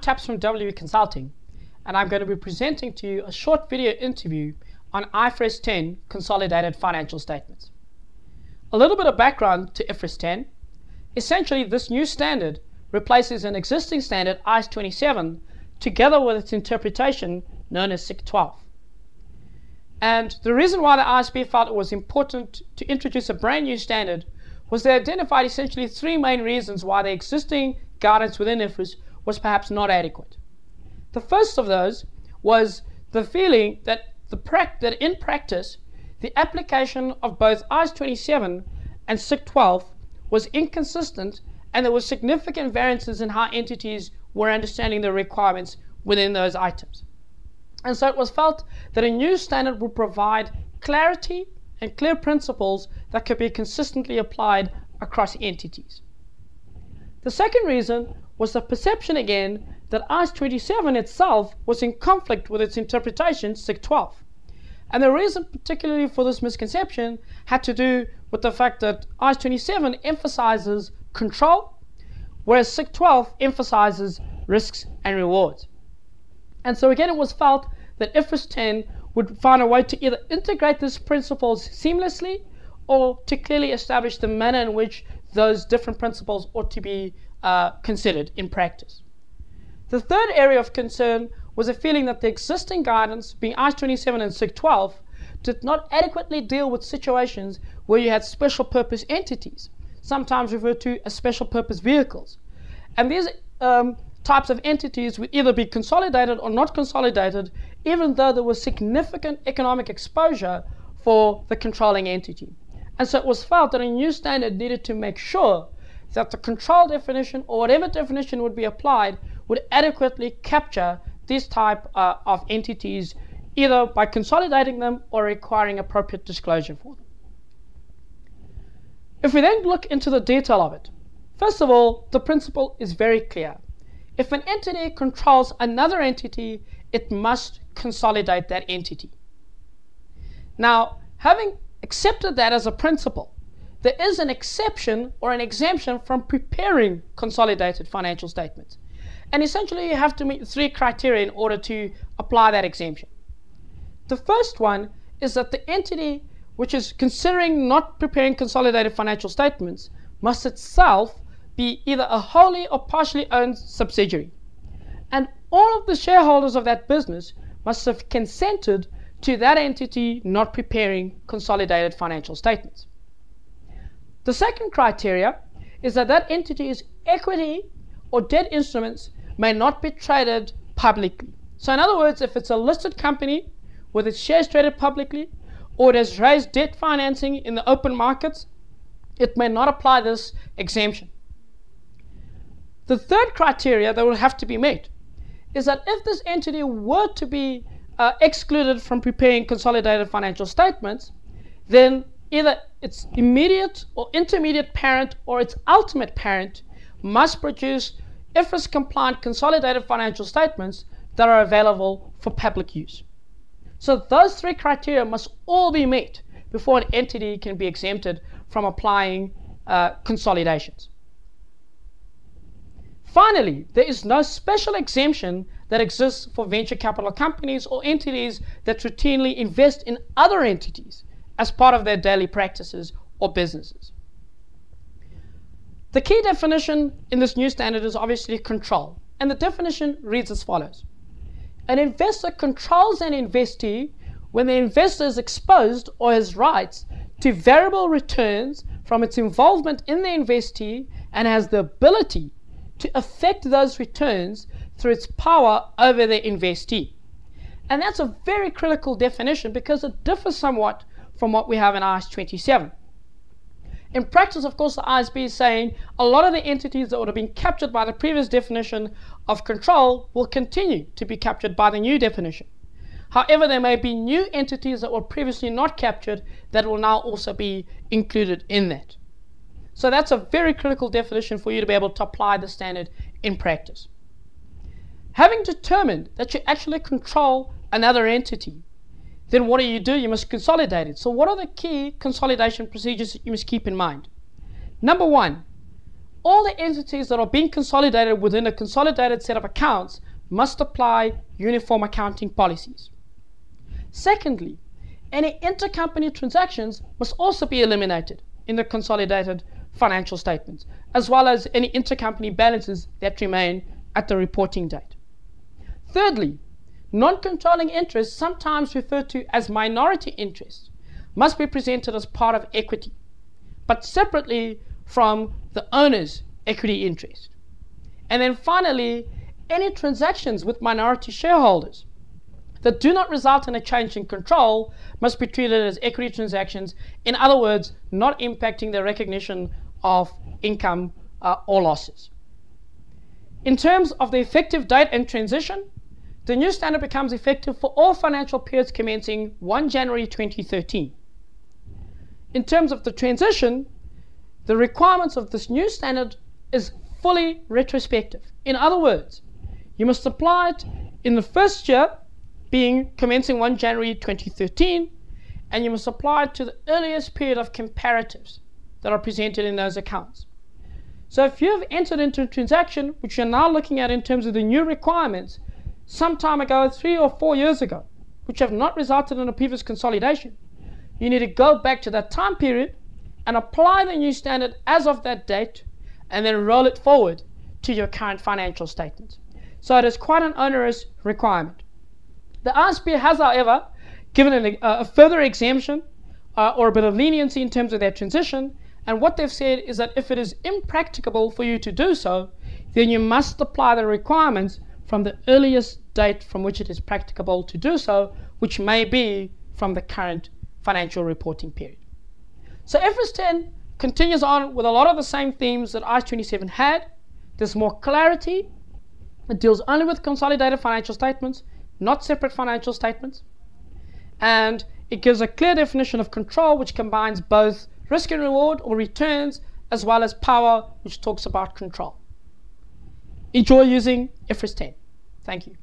Taps from WE Consulting, and I'm going to be presenting to you a short video interview on IFRS 10 Consolidated Financial Statements. A little bit of background to IFRS 10. Essentially, this new standard replaces an existing standard, IAS 27, together with its interpretation known as SIC 12. And the reason why the IASB felt it was important to introduce a brand new standard was they identified essentially three main reasons why the existing guidance within IFRS was perhaps not adequate. The first of those was the feeling that in practice, the application of both IAS 27 and SIC 12 was inconsistent, and there were significant variances in how entities were understanding the requirements within those items. And so it was felt that a new standard would provide clarity and clear principles that could be consistently applied across entities. The second reason was the perception again that IAS 27 itself was in conflict with its interpretation, SIC 12. And the reason particularly for this misconception had to do with the fact that IAS 27 emphasizes control, whereas SIC 12 emphasizes risks and rewards. And so again, it was felt that IFRS 10 would find a way to either integrate these principles seamlessly or to clearly establish the manner in which those different principles ought to be considered in practice. The third area of concern was a feeling that the existing guidance, being IAS 27 and SIC 12, did not adequately deal with situations where you had special purpose entities, sometimes referred to as special purpose vehicles. And these types of entities would either be consolidated or not consolidated, even though there was significant economic exposure for the controlling entity. And so it was felt that a new standard needed to make sure that the control definition, or whatever definition would be applied, would adequately capture this type of entities, either by consolidating them or requiring appropriate disclosure for them. If we then look into the detail of it, first of all, the principle is very clear. If an entity controls another entity, it must consolidate that entity. Now, having accepted that as a principle, there is an exception or an exemption from preparing consolidated financial statements. And essentially, you have to meet three criteria in order to apply that exemption. The first one is that the entity which is considering not preparing consolidated financial statements must itself be either a wholly or partially owned subsidiary. And all of the shareholders of that business must have consented to that entity not preparing consolidated financial statements. The second criteria is that that entity's equity or debt instruments may not be traded publicly. So in other words, if it's a listed company with its shares traded publicly, or it has raised debt financing in the open markets, it may not apply this exemption. The third criteria that will have to be met is that if this entity were to be excluded from preparing consolidated financial statements, then either its immediate or intermediate parent or its ultimate parent must produce IFRS compliant consolidated financial statements that are available for public use. So those three criteria must all be met before an entity can be exempted from applying consolidations. Finally, there is no special exemption that exists for venture capital companies or entities that routinely invest in other entities as part of their daily practices or businesses. The key definition in this new standard is obviously control, and the definition reads as follows. An investor controls an investee when the investor is exposed or has rights to variable returns from its involvement in the investee and has the ability to affect those returns through its power over the investee. And that's a very critical definition because it differs somewhat from what we have in IAS 27. In practice, of course, the IASB is saying a lot of the entities that would have been captured by the previous definition of control will continue to be captured by the new definition. However, there may be new entities that were previously not captured that will now also be included in that. So that's a very critical definition for you to be able to apply the standard in practice. Having determined that you actually control another entity, then what do? You must consolidate it. So what are the key consolidation procedures that you must keep in mind? Number one, all the entities that are being consolidated within a consolidated set of accounts must apply uniform accounting policies. Secondly, any intercompany transactions must also be eliminated in the consolidated financial statements, as well as any intercompany balances that remain at the reporting date. Thirdly, non-controlling interests, sometimes referred to as minority interests, must be presented as part of equity, but separately from the owner's equity interest. And then finally, any transactions with minority shareholders that do not result in a change in control must be treated as equity transactions, in other words, not impacting the recognition of income or losses. In terms of the effective date and transition, the new standard becomes effective for all financial periods commencing 1 January 2013. In terms of the transition, the requirements of this new standard is fully retrospective. In other words, you must apply it in the first year, being commencing 1 January 2013, and you must apply it to the earliest period of comparatives that are presented in those accounts. So if you have entered into a transaction, which you're now looking at in terms of the new requirements, some time ago, 3 or 4 years ago, which have not resulted in a previous consolidation, you need to go back to that time period and apply the new standard as of that date, and then roll it forward to your current financial statements. So it is quite an onerous requirement. The ISP has, however, given a further exemption or a bit of leniency in terms of their transition, and what they've said is that if it is impracticable for you to do so, then you must apply the requirements from the earliest date from which it is practicable to do so, which may be from the current financial reporting period. So IFRS 10 continues on with a lot of the same themes that IAS 27 had. There's more clarity. It deals only with consolidated financial statements, not separate financial statements. And it gives a clear definition of control, which combines both risk and reward or returns, as well as power, which talks about control. Enjoy using IFRS 10. Thank you.